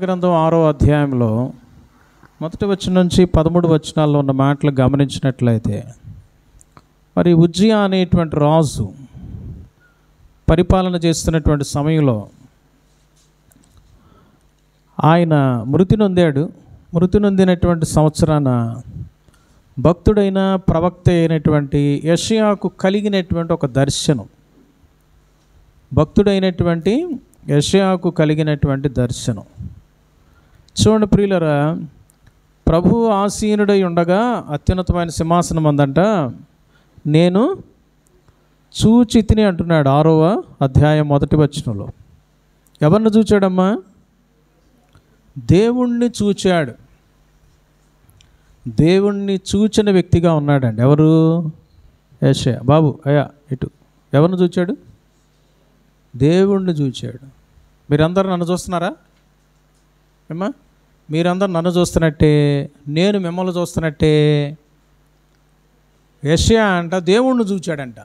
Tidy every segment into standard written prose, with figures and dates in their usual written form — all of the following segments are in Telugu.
గ్రంథం 6వ అధ్యాయంలో మొదటి వచనం నుంచి 13 వచనాల్లో ఉన్న మాటలు గమనించినట్లయితే, మరి ఉజ్జియా అనేటువంటి రాజు పరిపాలన చేస్తున్నటువంటి సమయంలో ఆయన మృతి నొందాడు. మృతి నొందినటువంటి సంవత్సరాన భక్తుడైన ప్రవక్త అయినటువంటి యెషయాకు కలిగినటువంటి ఒక దర్శనం, భక్తుడైనటువంటి యెషయాకు కలిగినటువంటి దర్శనం. చూడండి ప్రియులరా, ప్రభువు ఆసీనుడై ఉండగా అత్యున్నతమైన సింహాసనం అందంట నేను చూచితిని అంటున్నాడు 6వ అధ్యాయం మొదటి వచనంలో. ఎవరిని చూచాడమ్మా? దేవుణ్ణి చూచాడు. దేవుణ్ణి చూచిన వ్యక్తిగా ఉన్నాడండి. ఎవరు? యెషయా. బాబు అయ్యా ఇటు. ఎవరిని చూచాడు? దేవుణ్ణి చూచాడు. మీరందరూ నన్ను చూస్తున్నారా ఏమ్మా? మీరందరూ నన్ను చూస్తున్నట్టే, నేను మిమ్మల్ని చూస్తున్నట్టే. యెషయా అంట దేవుణ్ణి చూచాడంట.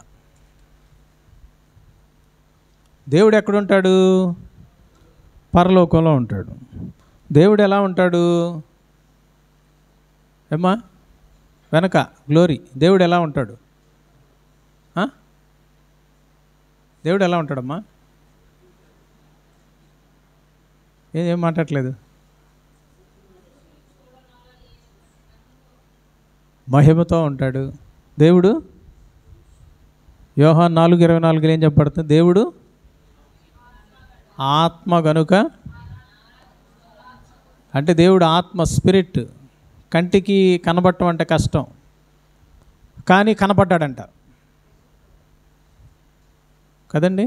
దేవుడు ఎక్కడుంటాడు? పరలోకంలో ఉంటాడు. దేవుడు ఎలా ఉంటాడు ఏమ్మా? వెనక గ్లోరీ. దేవుడు ఎలా ఉంటాడు? దేవుడు ఎలా ఉంటాడమ్మా? ఏం మాట్లాడట్లేదు. మహిమతో ఉంటాడు దేవుడు. యోహాను 4:24 ఏం చెప్పబడుతుంది? దేవుడు ఆత్మ గనుక, అంటే దేవుడు ఆత్మ, స్పిరిట్. కంటికి కనబడటం అంటే కష్టం, కానీ కనపడ్డాడంట కదండి.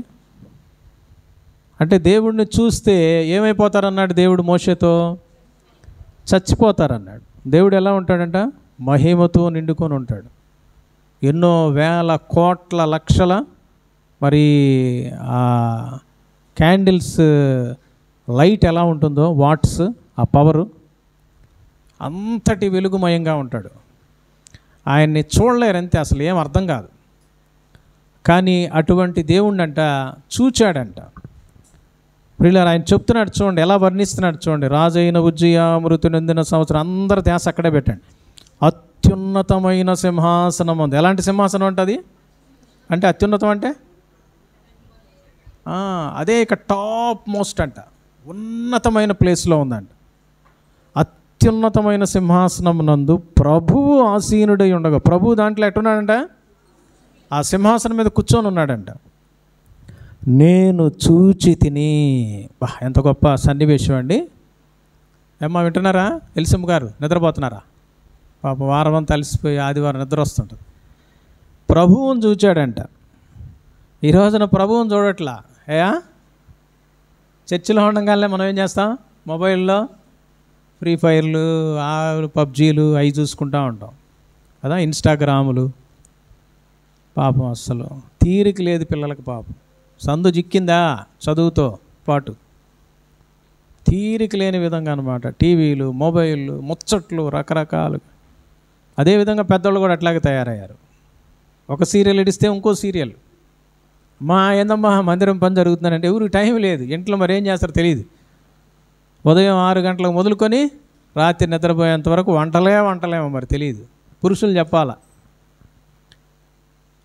అంటే దేవుడిని చూస్తే ఏమైపోతారన్నాడు దేవుడు మోషేతో? చచ్చిపోతారన్నాడు. దేవుడు ఎలా ఉంటాడంట? మహిమతో నిండుకొని ఉంటాడు. ఎన్నో వేల కోట్ల లక్షల మరి క్యాండిల్స్ లైట్ ఎలా ఉంటుందో, వాట్స్, ఆ పవరు, అంతటి వెలుగుమయంగా ఉంటాడు. ఆయన్ని చూడలేరంతే, అసలు ఏం అర్థం కాదు. కానీ అటువంటి దేవుణ్ణంట చూచాడంట. ప్రియులారా, ఆయన చెప్తున్నాడు చూడండి, ఎలా వర్ణిస్తున్నాడు చూడండి. రాజైన ఉజ్జియా మృతి నొందిన సంవత్సరం. అందరి ధ్యాస అక్కడే పెట్టండి. అత్యున్నతమైన సింహాసనం ఉంది. ఎలాంటి సింహాసనం ఉంటుంది అంటే? అత్యున్నతం అంటే అదే ఇక టాప్ మోస్ట్ అంట, ఉన్నతమైన ప్లేస్లో ఉందంట. అత్యున్నతమైన సింహాసనం నందు ప్రభువు ఆసీనుడై ఉండగా, ప్రభువు దాంట్లో ఎట్టున్నాడంట? ఆ సింహాసనం మీద కూర్చొని ఉన్నాడంట. నేను చూచి తిని. ఎంత గొప్ప సన్నివేశం అండి. ఏమ్మా వింటున్నారా? ఎలిసమ్మ గారు నిద్రపోతున్నారా? పాప వారం అంతా అలసిపోయి ఆదివారం నిద్ర వస్తుంటుంది. ప్రభువుని చూచాడంట. ఈ రోజున ప్రభువుని చూడట్లా. చర్చిలో ఉండగానే మనం ఏం చేస్తాం? మొబైల్లో ఫ్రీ ఫైర్లు, పబ్జీలు అవి చూసుకుంటూ ఉంటాం కదా, ఇన్స్టాగ్రాములు. పాపం అస్సలు తీరిక లేదు పిల్లలకి. పాపం సందు జిక్కిందా చదువుతో పాటు, తీరిక లేని విధంగా అనమాట. టీవీలు, మొబైళ్ళు, ముచ్చట్లు రకరకాలు. అదేవిధంగా పెద్దవాళ్ళు కూడా అట్లాగే తయారయ్యారు. ఒక సీరియల్ ఇడిస్తే ఇంకో సీరియల్. ఏందమ్మా మందిరం పని జరుగుతుందంటే ఎవరికి టైం లేదు. ఇంట్లో మరి ఏం చేస్తారో తెలియదు. ఉదయం 6 గంటలకు మొదలుకొని రాత్రి నిద్రపోయేంత వరకు వంటలేమో మరి తెలియదు. పురుషులు చెప్పాలా.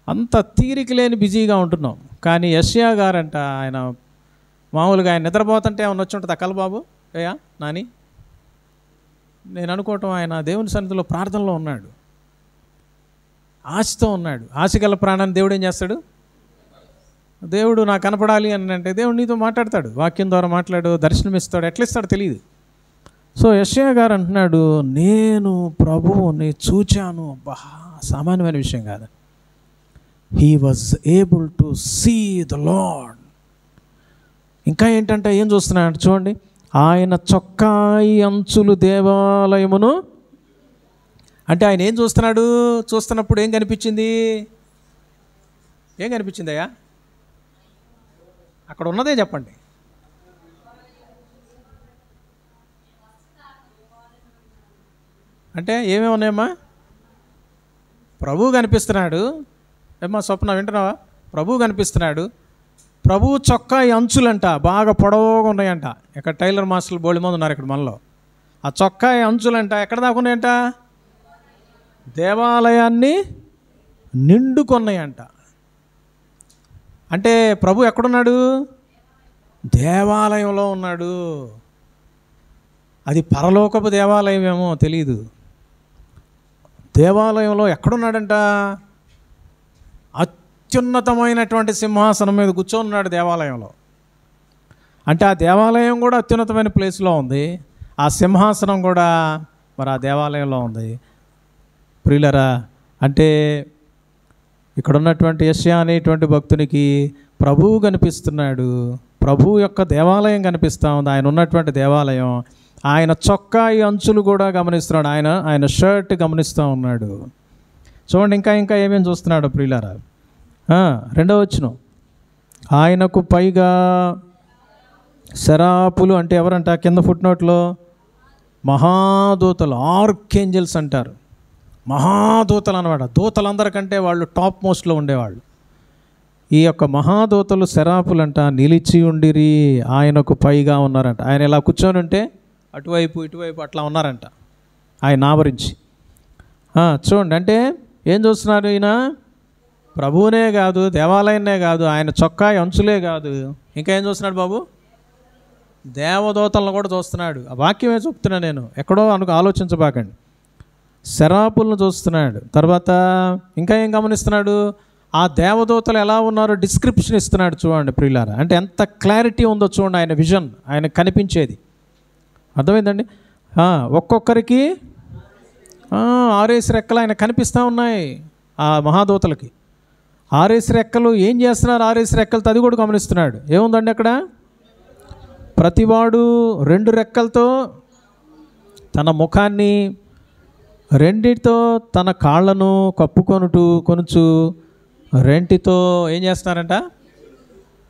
అంత తీరిక లేని బిజీగా ఉంటున్నాం. కానీ యెషయా గారంట, ఆయన మామూలుగా ఆయన నిద్రపోతుంటే ఏమన్నా వచ్చి ఉంటుంది అక్కల బాబు అయ్యా నాని. నేను అనుకోవటం ఆయన దేవుని సన్నిధిలో ప్రార్థనలో ఉన్నాడు, ఆశతో ఉన్నాడు. ఆశ గల ప్రాణాన్ని దేవుడు ఏం చేస్తాడు? దేవుడు నాకు కనపడాలి అని అంటే దేవుడు నీతో మాట్లాడతాడు, వాక్యం ద్వారా మాట్లాడు, దర్శనమిస్తాడు. ఎట్లా ఇస్తాడు తెలియదు. సో యెషయా గారు అంటున్నాడు, నేను ప్రభువుని చూచాను. సామాన్యమైన విషయం కాదు. He was able to see the lord. ఇంకా ఏంటంటే ఏం చూస్తున్నాడు చూడండి. ఆయన చొక్కాయి అంచులు దేవాలయమును, అంటే ఆయన ఏం చూస్తున్నాడు? చూస్తున్నప్పుడు ఏం కనిపించింది? ఏం కనిపించిందయ్యా? అక్కడ ఉన్నదే చెప్పండి. అంటే ఏమేమి ఉన్నాయమ్మా? ప్రభువు కనిపిస్తున్నాడు. ఏమ్మా స్వప్న వింటున్నావా? ప్రభువు కనిపిస్తున్నాడు. ప్రభువు చొక్కా ఈ అంచులంట బాగా పొడవుగా ఉన్నాయంట. ఇక్కడ టైలర్ మాస్టర్లు బోల్డ్ మంది ఉన్నారు ఇక్కడ మనలో. ఆ చొక్కా ఈ అంచులంట ఎక్కడ దాకా ఉన్నాయంట? దేవాలయాన్ని నిండుకొన్నాయంట. అంటే ప్రభు ఎక్కడున్నాడు? దేవాలయంలో ఉన్నాడు. అది పరలోకపు దేవాలయం ఏమో తెలీదు. దేవాలయంలో ఎక్కడున్నాడంట? అత్యున్నతమైనటువంటి సింహాసనం మీద కూర్చొని దేవాలయంలో. అంటే ఆ దేవాలయం కూడా అత్యున్నతమైన ప్లేస్లో ఉంది. ఆ సింహాసనం కూడా మరి ఆ దేవాలయంలో ఉంది. ప్రియులరా, అంటే ఇక్కడ ఉన్నటువంటి యెషయా అనేటువంటి భక్తునికి ప్రభువు కనిపిస్తున్నాడు. ప్రభువు యొక్క దేవాలయం కనిపిస్తూ ఉంది. ఆయన ఉన్నటువంటి దేవాలయం. ఆయన చొక్కా ఈ అంచులు కూడా గమనిస్తున్నాడు. ఆయన షర్ట్ గమనిస్తూ ఉన్నాడు. చూడండి ఇంకా ఏమేమి చూస్తున్నాడు ప్రియులారా. 2వ వచనం, ఆయనకు పైగా శరాపులు అంటే ఎవరంట? కింద ఫుట్నోట్లో మహాదూతలు, ఆర్కేంజల్స్ అంటారు. మహాదూతలు అన్నమాట. దూతలందరికంటే వాళ్ళు టాప్ మోస్ట్లో ఉండేవాళ్ళు. ఈ యొక్క మహాదూతలు శరాపులంట నిలిచి ఉండిరి, ఆయనకు పైగా ఉన్నారంట. ఆయన ఇలా కూర్చొని ఉంటే అటువైపు ఇటువైపు అట్లా ఉన్నారంట ఆయన ఆవరించి. చూడండి, అంటే ఏం చూస్తున్నారు? ఈయన ప్రభువునే కాదు, దేవాలయాన్నే కాదు, ఆయన చొక్కా అంచులే కాదు, ఇంకా ఏం చూస్తున్నాడు బాబు? దేవదూతలను కూడా చూస్తున్నాడు. ఆ వాక్యమే చెప్తున్నా నేను, ఎక్కడో ఆలోచించబాకండి. శరాపులను చూస్తున్నాడు. తర్వాత ఇంకా ఏం గమనిస్తున్నాడు? ఆ దేవదూతలు ఎలా ఉన్నారో డిస్క్రిప్షన్ ఇస్తున్నాడు. చూడండి ప్రియులారా, అంటే ఎంత క్లారిటీ ఉందో చూడండి. ఆయన విజన్, ఆయన కనిపించేది అర్థమైందండి. ఒక్కొక్కరికి 6 రెక్కలు ఆయన కనిపిస్తూ ఉన్నాయి. ఆ మహాదూతలకి 6 రెక్కలు ఏం చేస్తున్నారు? 6 రెక్కలతో అది కూడా గమనిస్తున్నాడు. ఏముందండి అక్కడ? ప్రతివాడు 2 రెక్కలతో తన ముఖాన్ని, 2తో తన కాళ్ళను కొనుచు, 2తో ఏం చేస్తున్నారంట?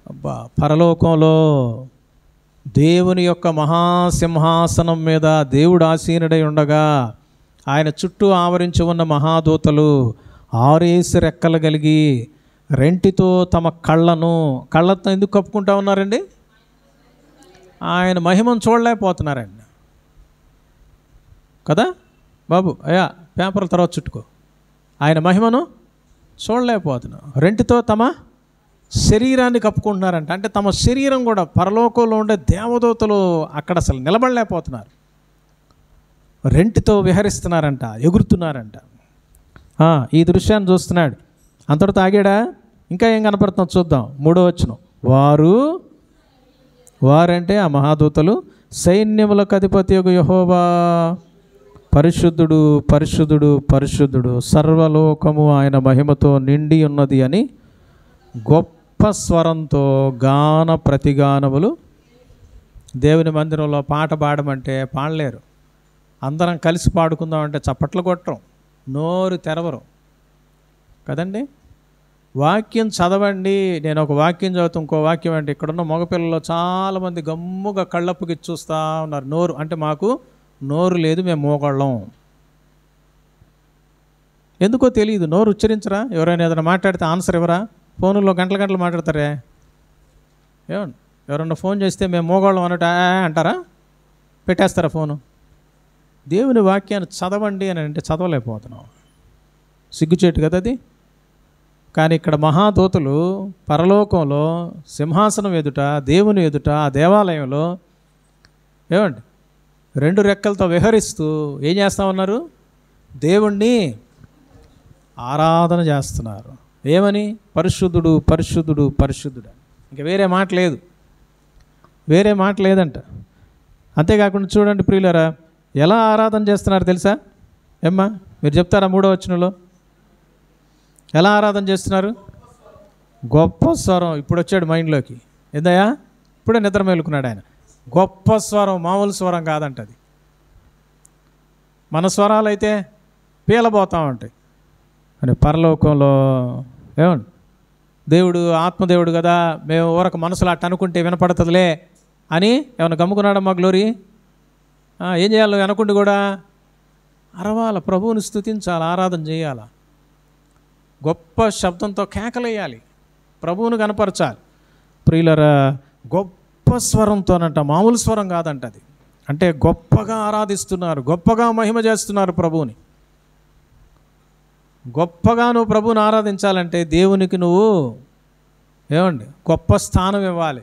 అబ్బా, పరలోకంలో దేవుని యొక్క మహాసింహాసనం మీద దేవుడు ఆసీనుడై ఉండగా ఆయన చుట్టూ ఆవరించి ఉన్న మహాదూతలు 6 రెక్కలు కలిగి 2తో తమ కళ్ళతో ఎందుకు కప్పుకుంటా ఉన్నారండి? ఆయన మహిమను చూడలేకపోతున్నారండి కదా బాబు. అయ్యా పేపర్ల తర్వాత చుట్టుకో. ఆయన మహిమను చూడలేకపోతున్నాం. 2తో తమ శరీరాన్ని కప్పుకుంటున్నారంట. అంటే తమ శరీరం కూడా, పరలోకంలో ఉండే దేవదూతలు అక్కడ అసలు నిలబడలేకపోతున్నారు. 2తో విహరిస్తున్నారంట, ఎగురుతున్నారంట. ఈ దృశ్యాన్ని చూస్తున్నాడు. అంతటితో ఆగాడా? ఇంకా ఏం కనపడుతుందో చూద్దాం. 3వ వచనం, వారంటే ఆ మహాదూతలు, సైన్యములకు అధిపతియగు యెహోవా పరిశుద్ధుడు పరిశుద్ధుడు పరిశుద్ధుడు, సర్వలోకము ఆయన మహిమతో నిండి ఉన్నది అని గొప్ప స్వరంతో గాన ప్రతిగానములు. దేవుని మందిరంలో పాట పాడమంటే పాడలేరు. అందరం కలిసి పాడుకుందామంటే చప్పట్లు కొట్టరు, నోరు తెరవరు కదండి. వాక్యం చదవండి, నేను ఒక వాక్యం చదువుతూ ఇంకో వాక్యం అంటే ఇక్కడున్న మగపిల్లలు చాలామంది గమ్ముగా కళ్ళప్పుకి చూస్తూ ఉన్నారు. నోరు అంటే మాకు నోరు లేదు, మేము మోగళ్ళం. ఎందుకో తెలియదు, నోరు ఉచ్చరించరా? ఎవరైనా ఏదైనా మాట్లాడితే ఆన్సర్ ఇవ్వరా? ఫోనుల్లో గంటలు మాట్లాడతారే. ఏమండి, ఎవరన్నా ఫోన్ చేస్తే మేము మోగళ్ళం అన్నట్టు అంటారా? పెట్టేస్తారా ఫోను? దేవుని వాక్యాన్ని చదవండి అని అంటే చదవలేకపోతున్నాం. సిగ్గుచేటు కదా అది. కానీ ఇక్కడ మహాదూతలు పరలోకంలో సింహాసనం ఎదుట, దేవుని ఎదుట, ఆ దేవాలయంలో ఏమండి 2 రెక్కలతో విహరిస్తూ ఏం చేస్తూ ఉన్నారు? దేవుణ్ణి ఆరాధన చేస్తున్నారు. ఏమని? పరిశుద్ధుడు పరిశుద్ధుడు పరిశుద్ధుడు. ఇంకా వేరే మాట లేదంట. అంతేకాకుండా చూడండి ప్రియులారా, ఎలా ఆరాధన చేస్తున్నారు తెలుసా? ఏమ్మా మీరు చెప్తారా? 3వ వచనంలో ఎలా ఆరాధన చేస్తున్నారు? గొప్ప స్వరం. ఇప్పుడు వచ్చాడు మైండ్లోకి. ఏందయ్యా? ఇప్పుడే నిద్ర మేలుకున్నాడు ఆయన. గొప్ప స్వరం, మామూలు స్వరం కాదంట అది. మన స్వరాలు అయితే పీలబోతూ ఉంటాయి. అని పరలోకంలో ఏమండి, దేవుడు ఆత్మదేవుడు కదా, మేము ఊరక మనసులో అట్ట అనుకుంటే వినపడుతుందిలే అని ఏమన్నా గమ్ముకున్నాడమ్మా గ్లోరీ? ఏం చేయాలి? అనుకుంటే కూడా అరవాల, ప్రభువుని స్తుతించాలి, ఆరాధన చేయాలి, గొప్ప శబ్దంతో కేకలేయాలి, ప్రభువును కనపరచాలి. ప్రియులరా గొప్ప స్వరంతోనంట, మామూలు స్వరం కాదంట అది. అంటే గొప్పగా ఆరాధిస్తున్నారు, గొప్పగా మహిమ చేస్తున్నారు ప్రభువుని. గొప్పగా నువ్వు ప్రభువుని ఆరాధించాలంటే దేవునికి నువ్వు ఏమండి గొప్ప స్థానం ఇవ్వాలి.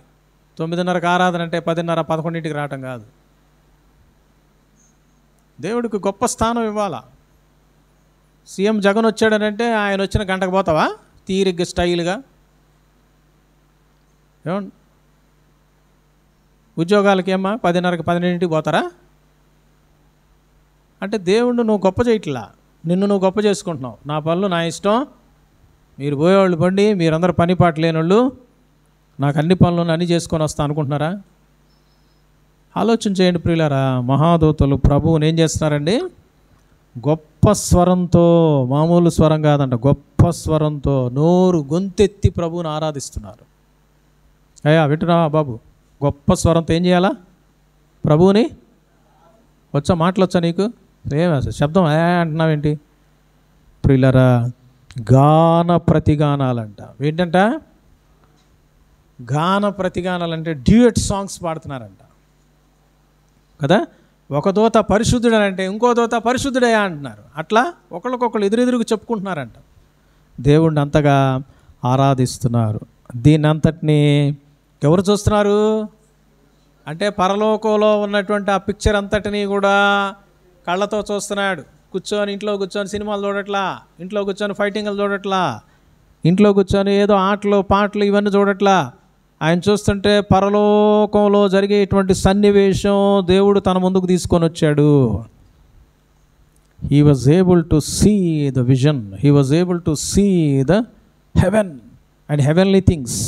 9:30కి ఆరాధన అంటే 10:30, 11ంటికి రావటం కాదు. దేవుడికి గొప్ప స్థానం ఇవ్వాలా. సీఎం జగన్ వచ్చాడనంటే ఆయన వచ్చిన గంటకు పోతావా తీరిగ్గా స్టైల్గా? ఏమండి ఉద్యోగాలకి ఏమ్మా 10:30కి 12ంటికి పోతారా? అంటే దేవుణ్ణి నువ్వు గొప్ప చేయట్లా, నిన్ను నువ్వు గొప్ప చేసుకుంటున్నావు. నా పనులు నా ఇష్టం, మీరు పోయేవాళ్ళు బండి, మీరందరూ పని పాట లేనోళ్ళు, నాకు అన్ని పనులను అన్నీ చేసుకొని వస్తా అనుకుంటున్నారా? ఆలోచన చేయండి ప్రియులారా. మహాదూతలు ప్రభువుని ఏం చేస్తున్నారండి? గొప్ప స్వరంతో, మామూలు స్వరం కాదంట, గొప్ప స్వరంతో నోరు గొంతెత్తి ప్రభువుని ఆరాధిస్తున్నారు. అయ్యా వింటున్నావా బాబు? గొప్ప స్వరంతో ఏం చేయాలా? ప్రభువుని వచ్చా, మాటలొచ్చా నీకు? ఏం శబ్దం అంటున్నావేంటి? ప్రియులారా గాన ప్రతిగానాలంట. ఏంటంట? గాన ప్రతిగానాలంటే డ్యూయట్ సాంగ్స్ పాడుతున్నారంట కదా. ఒక దూత పరిశుద్ధుడనంటే ఇంకో దూత పరిశుద్ధుడయా అంటున్నారు. అట్లా ఒకళ్ళకొకళ్ళు ఎదురెదురుకు చెప్పుకుంటున్నారంట. దేవుణ్ణి అంతగా ఆరాధిస్తున్నారు. దీన్ని అంతటినీ ఎవరు చూస్తున్నారు అంటే పరలోకంలో ఉన్నటువంటి ఆ పిక్చర్ అంతటినీ కూడా కళ్ళతో చూస్తున్నాడు. కూర్చొని ఇంట్లో కూర్చొని సినిమాలు చూడట్లా, ఇంట్లో కూర్చొని ఫైటింగ్లు చూడట్లా, ఇంట్లో కూర్చొని ఏదో ఆటలు పాటలు ఇవన్నీ చూడట్లా. ఆయన చూస్తుంటే పరలోకంలో జరిగేటువంటి సన్నివేశం దేవుడు తన ముందుకు తీసుకొని వచ్చాడు. He was able to see the vision, he was able to see the heaven and heavenly things.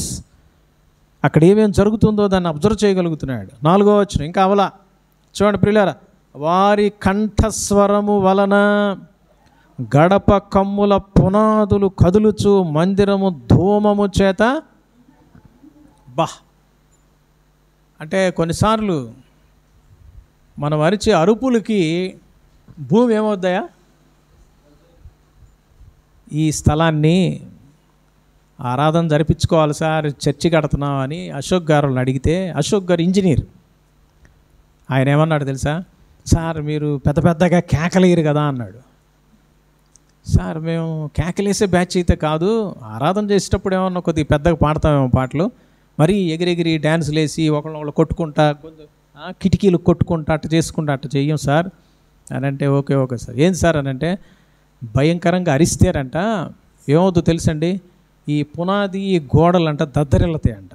అక్కడ ఏమేమి జరుగుతుందో దాన్ని అబ్జర్వ్ చేయగలుగుతున్నాడు. 4వ వచనం ఇంకా అవలా చూడండి ప్రియులారా. వారి కంఠస్వరము వలన గడప కమ్ముల పునాదులు కదులుచు మందిరము ధూమము చేత. అంటే కొన్నిసార్లు మనం అరిచే అరుపులకి భూమి ఏమవుద్దాయా? ఈ స్థలాన్ని ఆరాధన జరిపించుకోవాలి సార్, చర్చి కడుతున్నాం అని అశోక్ గారు అడిగితే, అశోక్ గారు ఇంజనీర్, ఆయన ఏమన్నాడు తెలుసా? సార్ మీరు పెద్ద పెద్దగా కేకలేరు కదా అన్నాడు. సార్ మేము కేకలేసే బ్యాచ్ అయితే కాదు, ఆరాధన చేసేటప్పుడు ఏమన్నా కొద్దిగా పెద్దగా పాడతామేమో పాటలు, మరీ ఎగిరెగిరి డ్యాన్సులు వేసి ఒకళ్ళు కొట్టుకుంటా కిటికీలు కొట్టుకుంటా అట్ట చేసుకుంటా అట్ట చెయ్యం సార్ అని అంటే, ఓకే ఓకే సార్. ఏంటి సార్ అని అంటే, భయంకరంగా అరిస్తారంట ఏమవుతుందో తెలుసండి, ఈ పునాది గోడలంట దద్దరిల్లుతాయంట.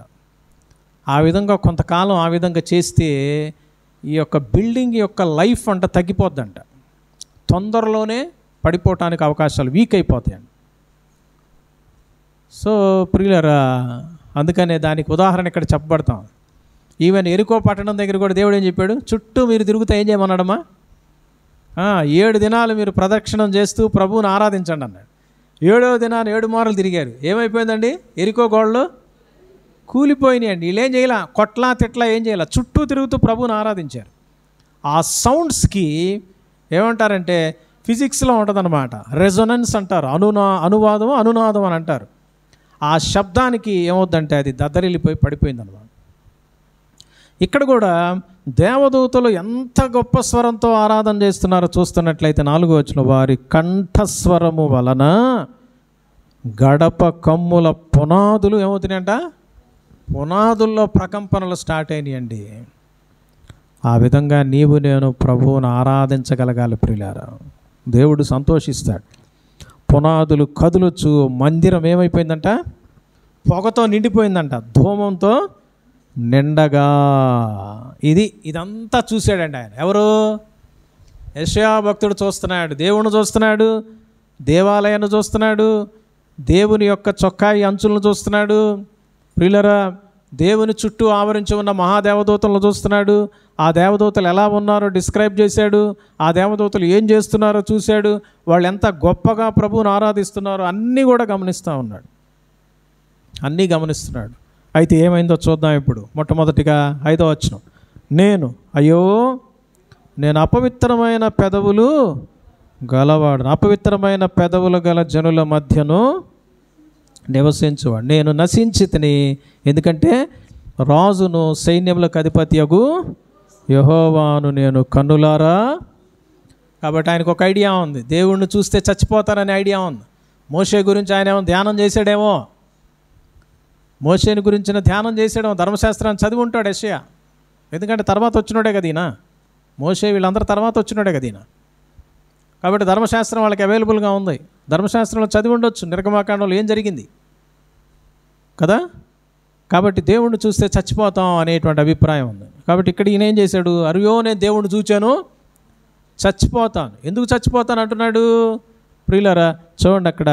ఆ విధంగా కొంతకాలం ఆ విధంగా చేస్తే ఈ యొక్క బిల్డింగ్ యొక్క లైఫ్ అంట తగ్గిపోద్దంట, తొందరలోనే పడిపోవటానికి అవకాశాలు వీక్ అయిపోతాయండి. సో ప్రియులారా అందుకనే దానికి ఉదాహరణ ఇక్కడ చెప్పబడతాం. ఈవెన్ ఎరికో పట్టణం దగ్గర కూడా దేవుడు ఏం చెప్పాడు? చుట్టూ మీరు తిరుగుతా ఏం చేయమన్నాడమ్మా? 7 దినాలు మీరు ప్రదక్షిణం చేస్తూ ప్రభువుని ఆరాధించండి అన్నాడు. 7వ దినాన్ని 7 మార్లు తిరిగారు. ఏమైపోయిందండి? ఎరికో గోడలు కూలిపోయినాయండి. వీళ్ళు ఏం చేయాల? కొట్లా తిట్లా ఏం చేయాల? చుట్టూ తిరుగుతూ ప్రభువుని ఆరాధించారు. ఆ సౌండ్స్కి ఏమంటారంటే ఫిజిక్స్లో ఉంటుందన్నమాట, రెజొనెన్స్ అంటారు, అనువాదం అనునాదం అని అంటారు. ఆ శబ్దానికి ఏమవుద్దంటే అది దద్దరిల్లిపోయి పడిపోయిందన్నమాట. ఇక్కడ కూడా దేవదూతలు ఎంత గొప్ప స్వరంతో ఆరాధన చేస్తున్నారో చూస్తున్నట్లయితే 4వ వచనం, వారి కంఠస్వరము వలన గడప కమ్ముల పునాదులు ఏమవుతున్నాయంట? పునాదుల్లో ప్రకంపనలు స్టార్ట్ అయినాయండి. ఆ విధంగా నీవు నేను ప్రభువును ఆరాధించగలగాలి ప్రియులారా. దేవుడు సంతోషిస్తాడు. పునాదులు కదులుచు మందిరం ఏమైపోయిందంట? పొగతో నిండిపోయిందంట, ధూమంతో నిండగా. ఇదంతా చూశాడండి ఆయన. ఎవరు? యెషయా భక్తుడు చూస్తున్నాడు, దేవుని చూస్తున్నాడు, దేవాలయాన్ని చూస్తున్నాడు, దేవుని యొక్క చొక్కాయి అంచులను చూస్తున్నాడు. ప్రియులరా దేవుని చుట్టూ ఆవరించి ఉన్న మహాదేవదూతలను చూస్తున్నాడు. ఆ దేవదూతలు ఎలా ఉన్నారో డిస్క్రైబ్ చేశాడు. ఆ దేవదూతలు ఏం చేస్తున్నారో చూశాడు. వాళ్ళు ఎంత గొప్పగా ప్రభువుని ఆరాధిస్తున్నారో అన్నీ కూడా గమనిస్తూ ఉన్నాడు, అన్నీ గమనిస్తున్నాడు. అయితే ఏమైందో చూద్దాం ఇప్పుడు. మొట్టమొదటిగా 5వ వచనం, నేను అపవిత్రమైన పెదవులు గలవాడు, అపవిత్రమైన పెదవులు గల జనుల మధ్యను నివసించువాడు. నేను నశించితిని, ఎందుకంటే రాజును సైన్యములకు అధిపతియగు యెహోవాను నేను కన్నులారా. కాబట్టి ఆయనకు ఒక ఐడియా ఉంది, దేవుణ్ణి చూస్తే చచ్చిపోతారనే ఐడియా ఉంది. మోషే గురించి ఆయన ఏమో ధ్యానం చేశాడేమో, మోషేని గురించిన ధ్యానం చేసాడేమో, ధర్మశాస్త్రాన్ని చదివి ఉంటాడు యెషయా. ఎందుకంటే తర్వాత వచ్చినాడే కదా ఈయన, మోషే వీళ్ళందరూ తర్వాత వచ్చినాడే కదా ఈయన. కాబట్టి ధర్మశాస్త్రం వాళ్ళకి అవైలబుల్గా ఉంది. ధర్మశాస్త్రంలో చదివి ఉండొచ్చు నిర్గమాకాండంలో ఏం జరిగింది కదా. కాబట్టి దేవుణ్ణి చూస్తే చచ్చిపోతాం అనేటువంటి అభిప్రాయం ఉంది. కాబట్టి ఇక్కడ ఈయన ఏం చేశాడు, అయ్యో నేను దేవుణ్ణి చూచాను చచ్చిపోతాను. ఎందుకు చచ్చిపోతాను అంటున్నాడు ప్రియులారా? చూడండి అక్కడ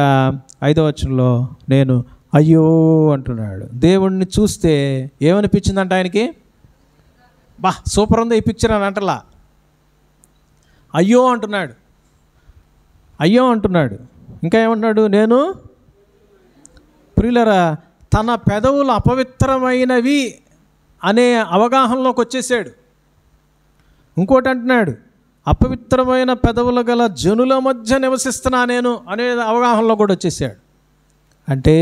5వ వచనంలో నేను అయ్యో అంటున్నాడు. దేవుణ్ణి చూస్తే ఏమనిపించిందంట ఆయనకి? బా సూపర్ ఉంది ఈ పిక్చర్ అని అంటలా, అయ్యో అంటున్నాడు, అయ్యో అంటున్నాడు. ఇంకా ఏమంటున్నాడు? నేను ప్రియులారా తన పెదవులు అపవిత్రమైనవి అనే అవగాహనలోకి వచ్చేసాడు. ఇంకోటి అంటున్నాడు, అపవిత్రమైన పెదవులు గల జనుల మధ్య నివసిస్తున్నా నేను అనే అవగాహనలో కూడా వచ్చేసాడు. అంటే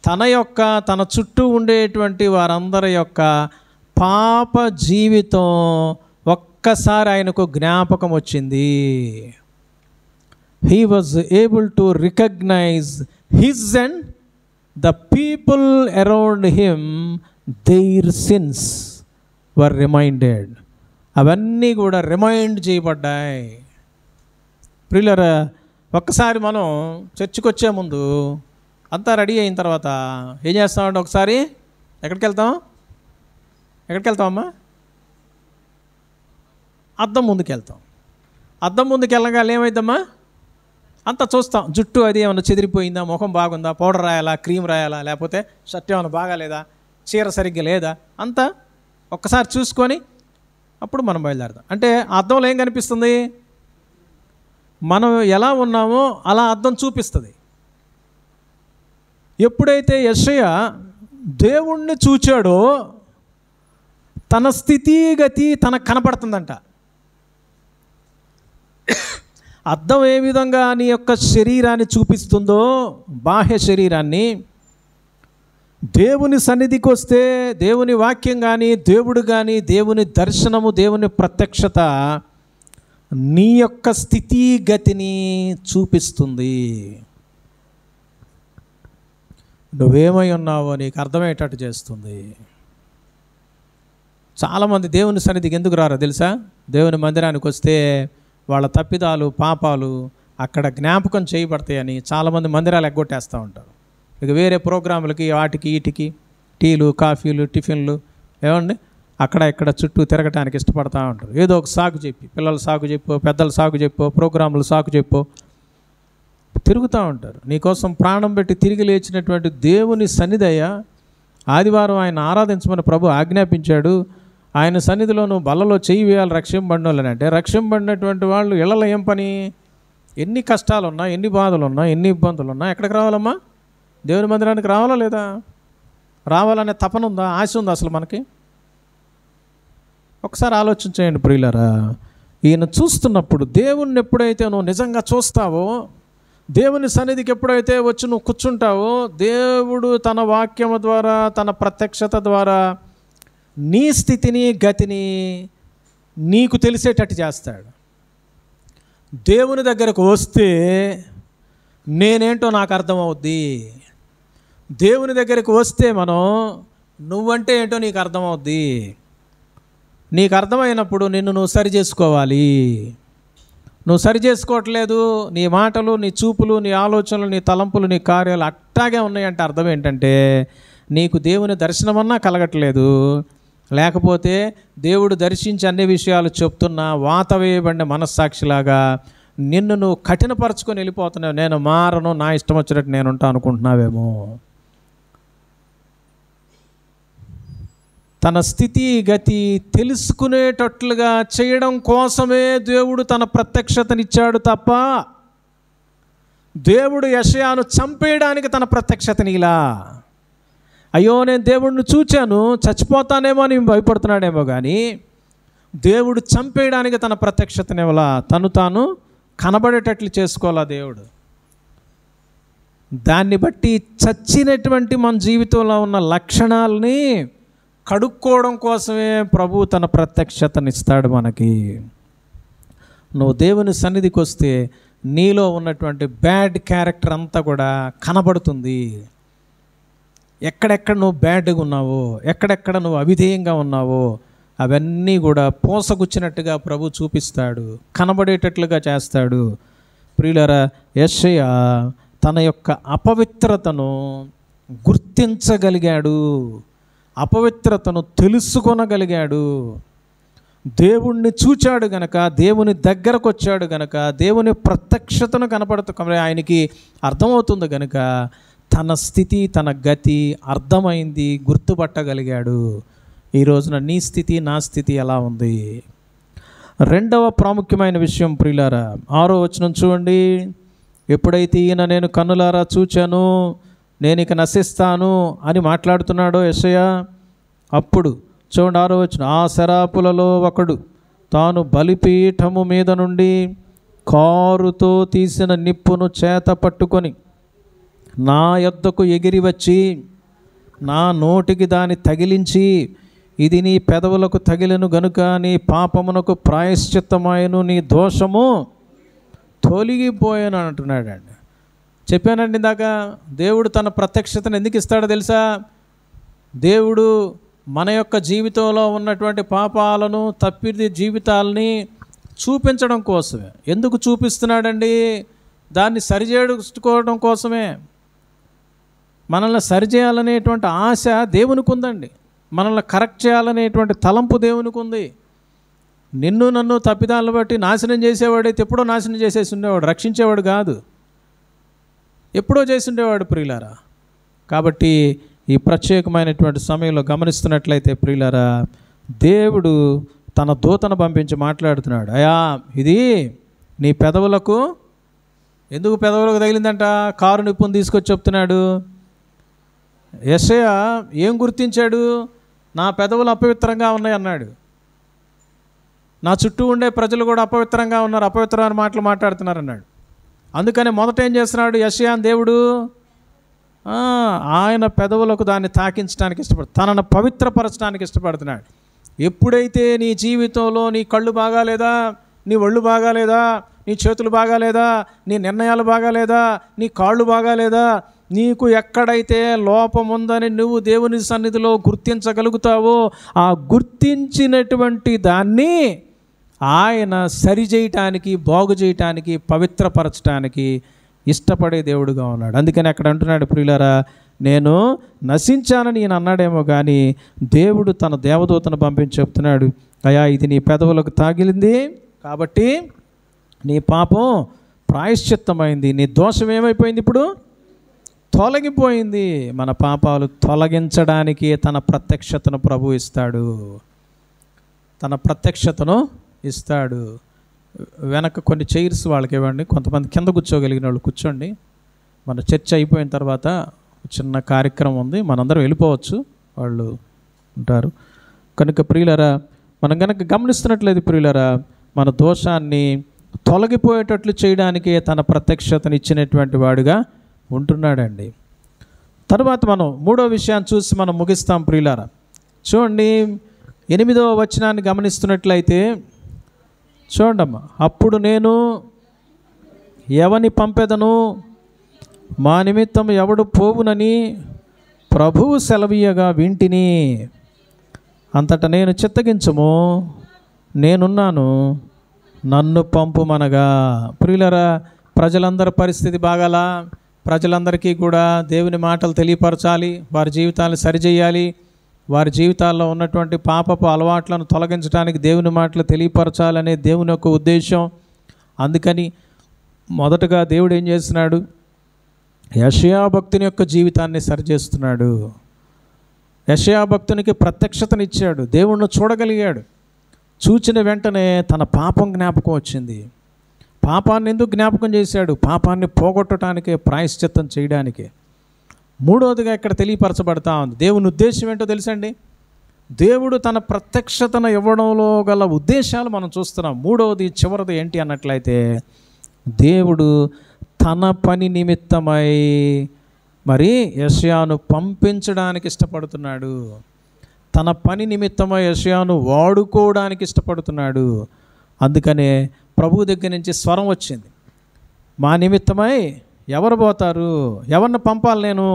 తన చుట్టూ ఉండేటువంటి వారందరి యొక్క పాప జీవితం ఒక్కసారి ఆయనకు జ్ఞాపకం వచ్చింది. He was able to recognize his and the people around him their sins were reminded. అవన్నీ కూడా రిమైండ్ చేయబడ్డాయి. ప్రియులారా ఒక్కసారి మనం చర్చికి వచ్చే ముందు అంతా రెడీ అయిన తర్వాత ఏం చేస్తామంటే ఒకసారి ఎక్కడికి వెళ్తామమ్మా? అద్దం ముందుకు వెళ్తాం. అద్దం ముందుకు వెళ్ళగానే ఏమైందమ్మా? అంతా చూస్తాం, జుట్టు అది ఏమన్నా చెదిరిపోయిందా, ముఖం బాగుందా, పౌడర్ రాయాలా, క్రీమ్ రాయాలా, లేకపోతే షర్ట్ ఏమైనా బాగాలేదా, చీర సరిగ్గా లేదా, అంతా ఒక్కసారి చూసుకొని అప్పుడు మనం బయలుదేరదాం. అంటే అద్దంలో ఏం కనిపిస్తుంది? మనం ఎలా ఉన్నామో అలా అద్దం చూపిస్తుంది. ఎప్పుడైతే యెషయా దేవుణ్ణి చూచాడో తన స్థితిగతి తనకు కనపడుతుందంట. అద్దం ఏ విధంగా నీ యొక్క శరీరాన్ని చూపిస్తుందో, బాహ్య శరీరాన్ని, దేవుని సన్నిధికి వస్తే దేవుని వాక్యం కానీ, దేవుడు కానీ, దేవుని దర్శనము, దేవుని ప్రత్యక్షత నీ యొక్క స్థితిగతిని చూపిస్తుంది. నువ్వేమై ఉన్నావో నీకు అర్థమయ్యేటట్టు చేస్తుంది. చాలామంది దేవుని సన్నిధికి ఎందుకు రారో తెలుసా? దేవుని మందిరానికి వస్తే వాళ్ళ తప్పిదాలు, పాపాలు అక్కడ జ్ఞాపకం చేయబడతాయని చాలామంది మందిరాలు ఎగ్గొట్టేస్తూ ఉంటారు. ఇక వేరే ప్రోగ్రాములకి వాటికి వీటికి టీలు, కాఫీలు, టిఫిన్లు ఏమండి అక్కడ ఇక్కడ చుట్టూ తిరగటానికి ఇష్టపడతా ఉంటారు. ఏదో ఒక సాగు చెప్పి, పిల్లల సాగు చెప్పో, పెద్దల సాగు చెప్పో, ప్రోగ్రాములు సాగు చెప్పో తిరుగుతూ ఉంటారు. నీకోసం ప్రాణం పెట్టి తిరిగి లేచినటువంటి దేవుని సన్నిధయ్య, ఆదివారం ఆయన ఆరాధించమని ప్రభు ఆజ్ఞాపించాడు. ఆయన సన్నిధిలో నువ్వు బల్లలో చేయి వేయాలి రక్షింపబడినోళ్ళని. అంటే రక్షింపబడినటువంటి వాళ్ళు ఇళ్లలో ఏం పని? ఎన్ని కష్టాలున్నా, ఎన్ని బాధలున్నా, ఎన్ని ఇబ్బందులున్నా ఎక్కడికి రావాలమ్మా? దేవుని మందిరానికి రావాలా లేదా? రావాలనే తపన ఉందా, ఆశ ఉందా అసలు మనకి? ఒకసారి ఆలోచించేయండి ప్రియులారా. ఈయన చూస్తున్నప్పుడు దేవుణ్ణి ఎప్పుడైతే నువ్వు నిజంగా చూస్తావో, దేవుని సన్నిధికి ఎప్పుడైతే వచ్చి నువ్వు కూర్చుంటావో, దేవుడు తన వాక్యము ద్వారా, తన ప్రత్యక్షత ద్వారా నీ స్థితిని, గతిని నీకు తెలిసేటట్టు చేస్తాడు. దేవుని దగ్గరకు వస్తే నేనేంటో నాకు అర్థమవుద్ది. దేవుని దగ్గరికి వస్తే మనం నువ్వంటే ఏంటో నీకు అర్థమవుద్ది. నీకు అర్థమైనప్పుడు నిన్ను నువ్వు సరి చేసుకోవాలి. నువ్వు సరి చేసుకోవట్లేదు, నీ మాటలు, నీ చూపులు, నీ ఆలోచనలు, నీ తలంపులు, నీ కార్యాలు అట్టాగే ఉన్నాయంటే అర్థం ఏంటంటే నీకు దేవుని దర్శనమన్నా కలగట్లేదు, లేకపోతే దేవుడు దర్శించి అన్ని విషయాలు చెప్తున్నా వాత వేయబడిన మనస్సాక్షిలాగా నిన్ను నువ్వు కఠినపరచుకొని వెళ్ళిపోతున్నావు. నేను మారను, నా ఇష్టం వచ్చినట్టు నేను ఉంటాను అనుకుంటున్నావేమో. తన స్థితి గతి తెలుసుకునేటట్లుగా చేయడం కోసమే దేవుడు తన ప్రత్యక్షతనిచ్చాడు తప్ప దేవుడు యెషయాను చంపేయడానికి తన ప్రత్యక్షతని ఇలా, అయ్యో నేను దేవుడిని చూచాను చచ్చిపోతానేమో అని భయపడుతున్నాడేమో కానీ దేవుడు చంపేయడానికి తన ప్రత్యక్షతనివ్వలా, తను తాను కనబడేటట్లు చేసుకోవాలా దేవుడు. దాన్ని బట్టి చచ్చినటువంటి మన జీవితంలో ఉన్న లక్షణాలని కడుక్కోవడం కోసమే ప్రభు తన ప్రత్యక్షతనిస్తాడు మనకి. నువ్వు దేవుని సన్నిధికి వస్తే నీలో ఉన్నటువంటి బ్యాడ్ క్యారెక్టర్ అంతా కూడా కనబడుతుంది. ఎక్కడెక్కడ నువ్వు బ్యాడ్గా ఉన్నావో, ఎక్కడెక్కడ నువ్వు అవిధేయంగా ఉన్నావో అవన్నీ కూడా పోసగుచ్చినట్టుగా ప్రభు చూపిస్తాడు, కనబడేటట్లుగా చేస్తాడు. ప్రియులారా, యెషయా తన యొక్క అపవిత్రతను గుర్తించగలిగాడు, అపవిత్రతను తెలుసుకొనగలిగాడు. దేవుణ్ణి చూచాడు గనక, దేవుని దగ్గరకు వచ్చాడు గనక, దేవుని ప్రత్యక్షతను ఆయనకి అర్థమవుతుంది గనక తన స్థితి, తన గతి అర్థమైంది, గుర్తుపట్టగలిగాడు. ఈ రోజున నీ స్థితి, నా స్థితి ఎలా ఉంది? రెండవ ప్రాముఖ్యమైన విషయం ప్రియులారా, 6వ వచనం చూడండి. ఎప్పుడైతే ఈయన నేను కన్నులారా చూచాను, నేను ఇక నశిస్తాను అని మాట్లాడుతున్నాడో యెషయా, అప్పుడు చూడండి 6వ వచనం, ఆ శరాపులలో ఒకడు తాను బలిపీఠము మీద నుండి కారుతో తీసిన నిప్పును చేత పట్టుకొని నా యొద్దకు ఎగిరి వచ్చి నా నోటికి దాన్ని తగిలించి, ఇది నీ పెదవులకు తగిలిను గనుక నీ పాపమునకు ప్రాయశ్చిత్తమాయను, నీ దోషము తొలగిపోయాను అంటున్నాడండి. చెప్పానండి ఇందాక, దేవుడు తన ప్రత్యక్షతను ఎందుకు ఇస్తాడో తెలుసా? దేవుడు మన యొక్క జీవితంలో ఉన్నటువంటి పాపాలను, తప్పిది జీవితాలని చూపించడం కోసమే. ఎందుకు చూపిస్తున్నాడండి? దాన్ని సరిచేసుకోవడం కోసమే. మనల్ని సరిచేయాలనేటువంటి ఆశ దేవునికి ఉందండి. మనల్ని కరెక్ట్ చేయాలనేటువంటి తలంపు దేవునికి ఉంది. నిన్ను నన్ను తప్పిదాలను బట్టి నాశనం చేసేవాడైతే ఎప్పుడో నాశనం చేసేసి ఉండేవాడు, రక్షించేవాడు కాదు, ఎప్పుడో చేసి ఉండేవాడు ప్రియులారా. కాబట్టి ఈ ప్రత్యేకమైనటువంటి సమయంలో గమనిస్తున్నట్లయితే ప్రియులారా, దేవుడు తన దూతను పంపించి మాట్లాడుతున్నాడు. అయ్యా, ఇది నీ పెదవులకు, ఎందుకు పెదవులకు తగిలిందంట? కారు నిప్పును తీసుకొచ్చి చెప్తున్నాడు. యెషయా ఏం గుర్తించాడు? నా పెదవులు అపవిత్రంగా ఉన్నాయి అన్నాడు. నా చుట్టూ ఉండే ప్రజలు కూడా అపవిత్రంగా ఉన్నారు, అపవిత్రమైన మాటలు మాట్లాడుతున్నారు అన్నాడు. అందుకని మొదట ఏం చేస్తున్నాడు యెషయా దేవుడు? ఆయన పెదవులకు దాన్ని తాకించడానికి ఇష్టపడు, తనను పవిత్రపరచడానికి ఇష్టపడుతున్నాడు. ఎప్పుడైతే నీ జీవితంలో నీ కళ్ళు బాగాలేదా, నీ ఒళ్ళు బాగాలేదా, నీ చేతులు బాగాలేదా, నీ నిర్ణయాలు బాగాలేదా, నీ కాళ్ళు బాగాలేదా, నీకు ఎక్కడైతే లోపం ఉందని నువ్వు దేవుని సన్నిధిలో గుర్తించగలుగుతావో ఆ గుర్తించినటువంటి దాన్ని ఆయన సరిచేయటానికి, బాగు చేయటానికి, పవిత్రపరచడానికి ఇష్టపడే దేవుడుగా ఉన్నాడు. అందుకని అక్కడ అంటున్నాడు ప్రియులారా, నేను నశించానని ఈయన అన్నాడేమో కానీ దేవుడు తన దేవదూతను పంపించి చెప్తున్నాడు, అయ్యా ఇది నీ పెదవులకు తాగిలింది కాబట్టి నీ పాపం ప్రాయశ్చిత్తమైంది, నీ దోషం ఏమైపోయింది, ఇప్పుడు తొలగిపోయింది. మన పాపాలు తొలగించడానికి తన ప్రత్యక్షతను ప్రభు ఇస్తాడు, తన ప్రత్యక్షతను ఇస్తాడు. వెనక కొన్ని చైర్స్ వాళ్ళకి ఇవ్వండి, కొంతమంది కింద కూర్చోగలిగిన వాళ్ళు కూర్చోండి. మన చర్చ అయిపోయిన తర్వాత చిన్న కార్యక్రమం ఉంది, మనందరం వెళ్ళిపోవచ్చు, వాళ్ళు ఉంటారు. కనుక ప్రియులరా, మనం కనుక గమనిస్తున్నట్లయితే ప్రియులరా, మన దోషాన్ని తొలగిపోయేటట్లు చేయడానికే తన ప్రత్యక్షతను ఇచ్చినటువంటి వాడుగా ఉంటున్నాడండి. తర్వాత మనం 3వ విషయాన్ని చూసి మనం ముగిస్తాం ప్రియులారా. చూడండి 8వ వచనాన్ని గమనిస్తున్నట్లయితే చూడండమ్మా, అప్పుడు నేను ఎవని పంపెదను, మా నిమిత్తం ఎవడు పోవునని ప్రభువు సెలవీయగా వింటిని, అంతటా నేను చిత్తగించము, నేనున్నాను, నన్ను పంపుమనగా. ప్రియులరా, ప్రజలందరి పరిస్థితి బాగాలా? ప్రజలందరికీ కూడా దేవుని మాటలు తెలియపరచాలి, వారి జీవితాలను సరిచేయాలి, వారి జీవితాల్లో ఉన్నటువంటి పాపపు అలవాట్లను తొలగించడానికి దేవుని మాటలు తెలియపరచాలనే దేవుని యొక్క ఉద్దేశం. అందుకని మొదటగా దేవుడు ఏం చేస్తున్నాడు? యెషయా భక్తుని యొక్క జీవితాన్ని సరిచేస్తున్నాడు. యెషయా భక్తునికి ప్రత్యక్షతనిచ్చాడు, దేవుణ్ణి చూడగలిగాడు. చూచిన వెంటనే తన పాపం జ్ఞాపకం వచ్చింది. పాపాన్ని ఎందుకు జ్ఞాపకం చేశాడు? పాపాన్ని పోగొట్టడానికే, ప్రాయశ్చిత్తం చేయడానికే. 3వదిగా ఇక్కడ తెలియపరచబడతా ఉంది. దేవుని ఉద్దేశం ఏంటో తెలుసండి? దేవుడు తన ప్రత్యక్షతను ఇవ్వడంలో గల ఉద్దేశాలు మనం చూస్తున్నాం. 3వది చివరిది ఏంటి అన్నట్లయితే, దేవుడు తన పని నిమిత్తమై మరి యెషయాను పంపించడానికి ఇష్టపడుతున్నాడు. తన పని నిమిత్తమై యెషయాను వాడుకోవడానికి ఇష్టపడుతున్నాడు. అందుకనే ప్రభు దగ్గర నుంచి స్వరం వచ్చింది, మా నిమిత్తమై ఎవరు పోతారు, ఎవరిని పంపాలి నేను,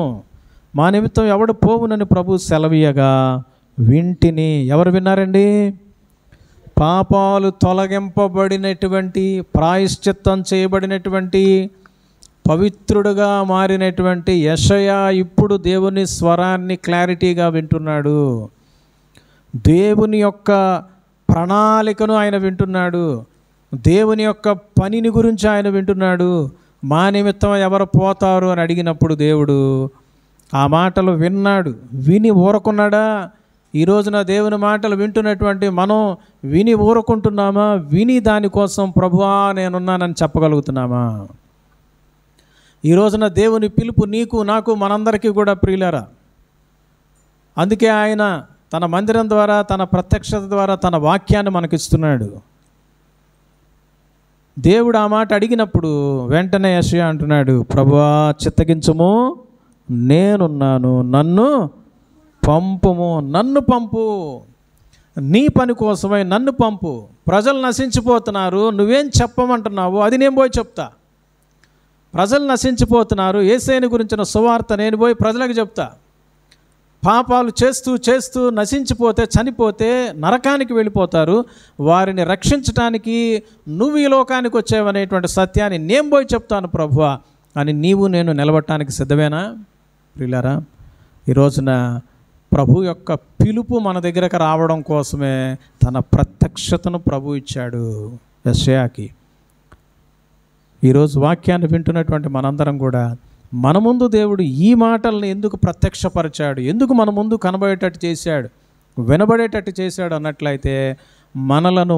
మా నిమిత్తం ఎవడు పోవునని ప్రభు సెలవీయగా వింటిని. ఎవరు విన్నారండి? పాపాలు తొలగింపబడినటువంటి, ప్రాయశ్చిత్తం చేయబడినటువంటి, పవిత్రుడుగా మారినటువంటి యెషయా ఇప్పుడు దేవుని స్వరాన్ని క్లారిటీగా వింటున్నాడు. దేవుని యొక్క ప్రణాళికను ఆయన వింటున్నాడు. దేవుని యొక్క పనిని గురించి ఆయన వింటున్నాడు. మా నిమిత్తం ఎవరు పోతారు అని అడిగినప్పుడు దేవుడు ఆ మాటలు విన్నాడు. విని ఊరకున్నాడా? ఈ రోజున దేవుని మాటలు వింటున్నటువంటి మనం విని ఊరుకుంటున్నామా? విని దానికోసం ప్రభువా నేనున్నానని చెప్పగలుగుతున్నామా? ఈ రోజున దేవుని పిలుపు నీకు నాకు మనందరికీ కూడా ప్రియులారా. అందుకే ఆయన తన మందిరం ద్వారా, తన ప్రత్యక్షత ద్వారా తన వాక్యాన్ని మనకిస్తున్నాడు. దేవుడు ఆ మాట అడిగినప్పుడు వెంటనే యెషయా అంటున్నాడు, ప్రభువా చిత్తగించుము, నేనున్నాను, నన్ను పంపుము, నన్ను పంపు, నీ పని కోసమై నన్ను పంపు. ప్రజలు నశించిపోతున్నారు, నువ్వేం చెప్పమంటున్నావు అది నేను పోయి చెప్తా. ప్రజలు నశించిపోతున్నారు, యేసయ్యని గురించిన సువార్త నేను పోయి ప్రజలకు చెప్తా. పాపాలు చేస్తూ చేస్తూ నశించిపోతే, చనిపోతే నరకానికి వెళ్ళిపోతారు. వారిని రక్షించడానికి నువ్వు ఈ లోకానికి వచ్చావనేటువంటి సత్యాన్ని నేను పోయి చెప్తాను ప్రభువా అని నీవు నేను నిలబడటానికి సిద్ధమేనా? ప్రియులారా, ఈ రోజున ప్రభు యొక్క పిలుపు మన దగ్గరకు రావడం కోసమే తన ప్రత్యక్షతను ప్రభు ఇచ్చాడు యెషయాకి. ఈరోజు వాక్యాన్ని వింటున్నటువంటి మనందరం కూడా మన ముందు దేవుడు ఈ మాటలను ఎందుకు ప్రత్యక్షపరిచాడు, ఎందుకు మన ముందు కనబడేటట్టు చేశాడు, వినబడేటట్టు చేశాడు అన్నట్లయితే మనలను